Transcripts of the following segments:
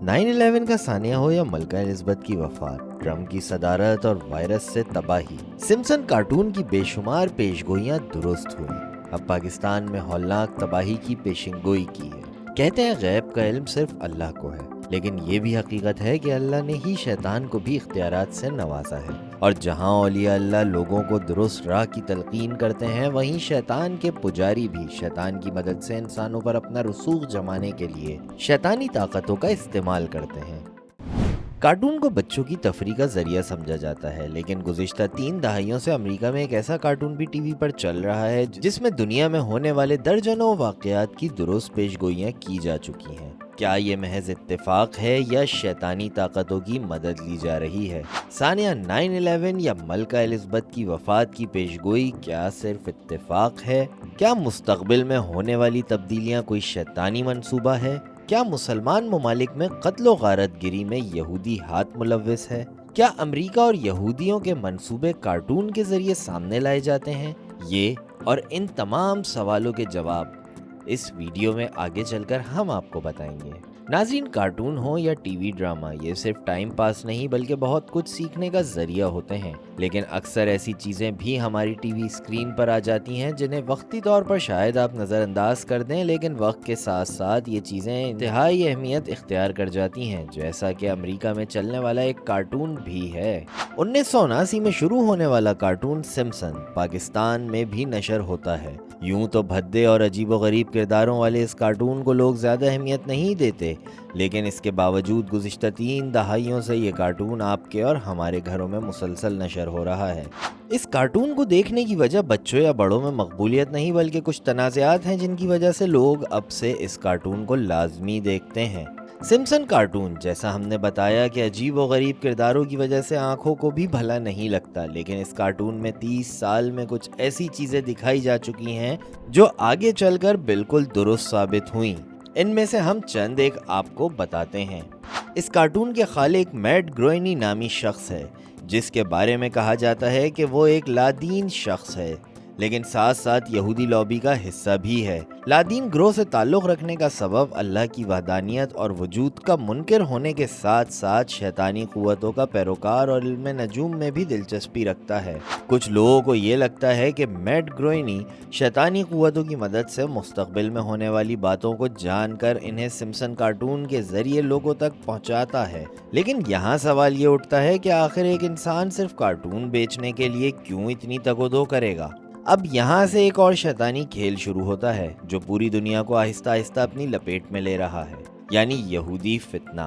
9/11 का सानिया हो या मलका एलिज़ाबेथ की वफात, ट्रम्प की सदारत और वायरस से तबाही, सिम्पसन कार्टून की बेशुमार पेशगोइयां दुरुस्त हुई। अब पाकिस्तान में हौलनाक तबाही की पेशिनगोई की है। कहते हैं गैब का इल्म सिर्फ अल्लाह को है, लेकिन ये भी हकीकत है कि अल्लाह ने ही शैतान को भी इख्तियारात से नवाजा है। और जहाँ औलिया अल्लाह लोगों को दुरुस्त राह की तलकीन करते हैं, वहीं शैतान के पुजारी भी शैतान की मदद से इंसानों पर अपना रसूख जमाने के लिए शैतानी ताकतों का इस्तेमाल करते हैं। कार्टून को बच्चों की तफरीह का जरिया समझा जाता है, लेकिन गुज़िश्ता 3 दहाइयों से अमेरिका में एक ऐसा कार्टून भी टीवी पर चल रहा है जिसमें दुनिया में होने वाले दर्जनों वाक़यात की दुरुस्त पेशगोइयाँ की जा चुकी हैं। क्या ये महज इत्तेफाक है या शैतानी ताकतों की मदद ली जा रही है? सानिया 9/11 या मलका एलिज़ाबेथ की वफात की पेशगोई क्या सिर्फ इत्तेफाक है? क्या मुस्तक़बिल में होने वाली तब्दीलियाँ कोई शैतानी मंसूबा है? क्या मुसलमान ममालिक में क़त्ल गारत गिरी में यहूदी हाथ मुलव्विस है? क्या अमेरिका और यहूदियों के मंसूबे कार्टून के जरिए सामने लाए जाते हैं? ये और इन तमाम सवालों के जवाब इस वीडियो में आगे चलकर हम आपको बताएंगे। नाज़रीन, कार्टून हो या टीवी ड्रामा, ये सिर्फ टाइम पास नहीं बल्कि बहुत कुछ सीखने का जरिया होते हैं। लेकिन अक्सर ऐसी चीज़ें भी हमारी टीवी स्क्रीन पर आ जाती हैं जिन्हें वक्ती तौर पर शायद आप नज़रअंदाज कर दें, लेकिन वक्त के साथ साथ ये चीज़ें इंतहाई अहमियत इख्तियार कर जाती हैं, जैसा कि अमेरिका में चलने वाला एक कार्टून भी है। 1979 में शुरू होने वाला कार्टून सिम्पसन पाकिस्तान में भी नशर होता है। यूं तो भद्दे और अजीबोगरीब किरदारों वाले इस कार्टून को लोग ज़्यादा अहमियत नहीं देते, लेकिन इसके बावजूद गुज़िश्ता 3 दहाइयों से ये कार्टून आपके और हमारे घरों में मुसलसल नशर हो रहा है। इस कार्टून को देखने की वजह बच्चों या बड़ों में मकबूलियत नहीं बल्कि कुछ तनाज़ात हैं जिनकी वजह से लोग अब से इस कार्टून को लाजमी देखते हैं। सिम्पसन कार्टून, जैसा हमने बताया कि अजीब व गरीब किरदारों की वजह से आंखों को भी भला नहीं लगता, लेकिन इस कार्टून में 30 साल में कुछ ऐसी चीज़ें दिखाई जा चुकी हैं जो आगे चलकर बिल्कुल दुरुस्त साबित हुई। इनमें से हम चंद एक आपको बताते हैं। इस कार्टून के खालिक मैट ग्रोइनी नामी शख्स है, जिसके बारे में कहा जाता है कि वो एक लादीन शख्स है, लेकिन साथ साथ यहूदी लॉबी का हिस्सा भी है। लादीन ग्रोह से ताल्लुक़ रखने का सबब अल्लाह की वहदानियत और वजूद का मुनकर होने के साथ साथ शैतानी क़ुव्वतों का पैरोकार और इल्म नजूम में भी दिलचस्पी रखता है। कुछ लोगों को ये लगता है कि मैट ग्रोइनी शैतानी क़ुव्वतों की मदद से मुस्तक़बिल में होने वाली बातों को जानकर इन्हें सिम्पसन कार्टून के ज़रिए लोगों तक पहुँचाता है। लेकिन यहाँ सवाल ये उठता है कि आखिर एक इंसान सिर्फ कार्टून बेचने के लिए क्यों इतनी तगोदो करेगा? अब यहाँ से एक और शैतानी खेल शुरू होता है जो पूरी दुनिया को आहिस्ता आहिस्ता अपनी लपेट में ले रहा है, यानी यहूदी फितना।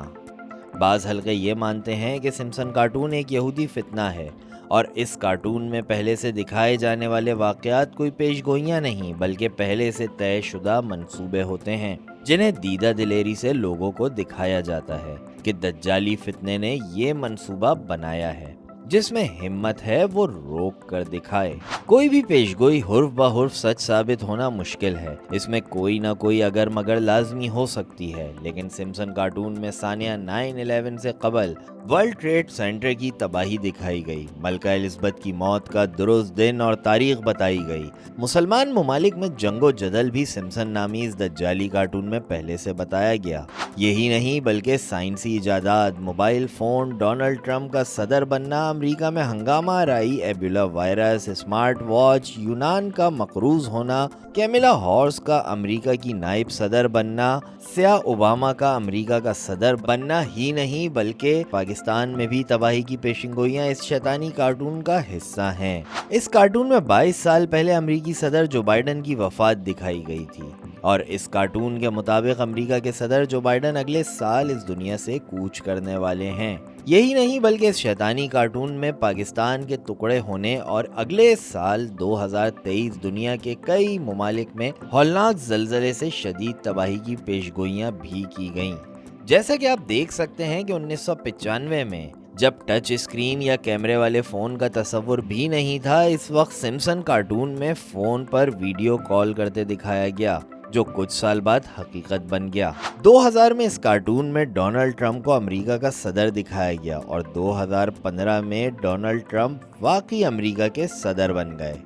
बाज़ हल्के ये मानते हैं कि सिम्पसन कार्टून एक यहूदी फितना है और इस कार्टून में पहले से दिखाए जाने वाले वाक़यात कोई पेशगोइयाँ नहीं बल्कि पहले से तयशुदा मंसूबे होते हैं, जिन्हें दीदा दिलेरी से लोगों को दिखाया जाता है कि दज्जाली फितने ने ये मंसूबा बनाया है। जिसमें हिम्मत है वो रोक कर दिखाए। कोई भी पेशगोई हुर्फ ब हुर्फ सच साबित होना मुश्किल है, इसमें कोई ना कोई अगर मगर लाजमी हो सकती है। लेकिन सिम्पसन कार्टून में सानिया 9/11 से कबल वर्ल्ड ट्रेड सेंटर की तबाही दिखाई गई, मलका एलिज़ाबेथ की मौत का दुरुस्त दिन और तारीख बताई गई। मुसलमान ममालिक में जंगो जदल भी सिम्पसन नामी इस दज्जाली कार्टून में पहले से बताया गया। यही नहीं बल्कि साइंसी इजादात, मोबाइल फ़ोन, डोनाल्ड ट्रंप का सदर बनना, अमेरिका में हंगामा राई एबोला वायरस, स्मार्ट वॉच, यूनान का मकरूज होना, कैमिला हॉर्स का अमेरिका की नायब सदर बनना, सिया ओबामा का अमेरिका का सदर बनना ही नहीं बल्कि पाकिस्तान में भी तबाही की पेशिनगोइयां इस शैतानी कार्टून का हिस्सा हैं। इस कार्टून में 22 साल पहले अमेरिकी सदर जो बाइडन की वफात दिखाई गई थी और इस कार्टून के मुताबिक अमेरिका के सदर जो बाइडन अगले साल इस दुनिया से कूच करने वाले हैं। यही नहीं बल्कि इस शैतानी कार्टून में पाकिस्तान के टुकड़े होने और अगले साल 2023 दुनिया के कई ममालिक में हौलनाक ज़लज़ले से शदीद तबाही की पेशगोइयां भी की गईं। जैसा कि आप देख सकते हैं कि 1995 में जब टच स्क्रीन या कैमरे वाले फ़ोन का तस्वुर भी नहीं था, इस वक्त सिम्पसन कार्टून में फ़ोन पर वीडियो कॉल करते दिखाया गया, जो कुछ साल बाद हकीकत बन गया। 2000 में इस कार्टून में डोनाल्ड ट्रंप को अमेरिका का सदर दिखाया गया और 2015 में डोनाल्ड ट्रंप वाकई अमेरिका के सदर बन गए।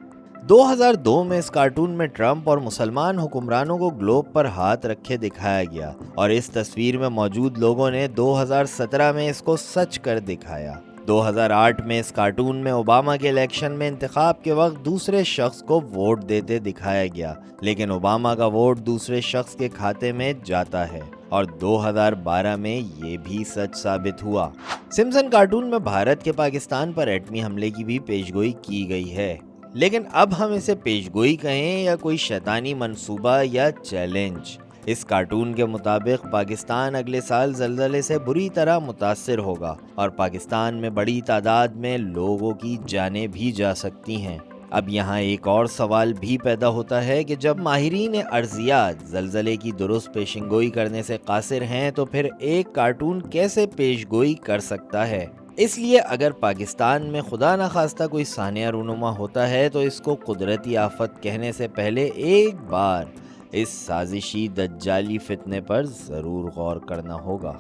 2002 میں اس کارٹون میں ٹرمپ اور مسلمان حکمرانوں کو گلوب پر ہاتھ رکھے دکھایا گیا اور اس تصویر میں موجود لوگوں نے 2017 میں اس کو سچ کر دکھایا۔ 2008 میں اس کارٹون میں اوباما کے الیکشن میں انتخاب کے وقت دوسرے شخص کو ووٹ دیتے دکھایا گیا، لیکن اوباما کا ووٹ دوسرے شخص کے کھاتے میں جاتا ہے اور 2012 میں یہ بھی سچ ثابت ہوا۔ سمپسن کارٹون میں بھارت کے پاکستان پر ایٹمی حملے کی بھی پیشگوئی کی گئی ہے، لیکن اب ہم اسے پیشگوئی کہیں یا کوئی شیطانی منصوبہ یا چیلنج، اس کارٹون کے مطابق پاکستان اگلے سال زلزلے سے بری طرح متاثر ہوگا اور پاکستان میں بڑی تعداد میں لوگوں کی جانیں بھی جا سکتی ہیں۔ اب یہاں ایک اور سوال بھی پیدا ہوتا ہے کہ جب ماہرین ارضیات زلزلے کی درست پیشنگوئی کرنے سے قاصر ہیں تو پھر ایک کارٹون کیسے پیشگوئی کر سکتا ہے؟ اس لیے اگر پاکستان میں خدا نخواستہ کوئی سانحہ رونما ہوتا ہے تو اس کو قدرتی آفت کہنے سے پہلے ایک بار اس سازشی دجالی فتنے پر ضرور غور کرنا ہوگا۔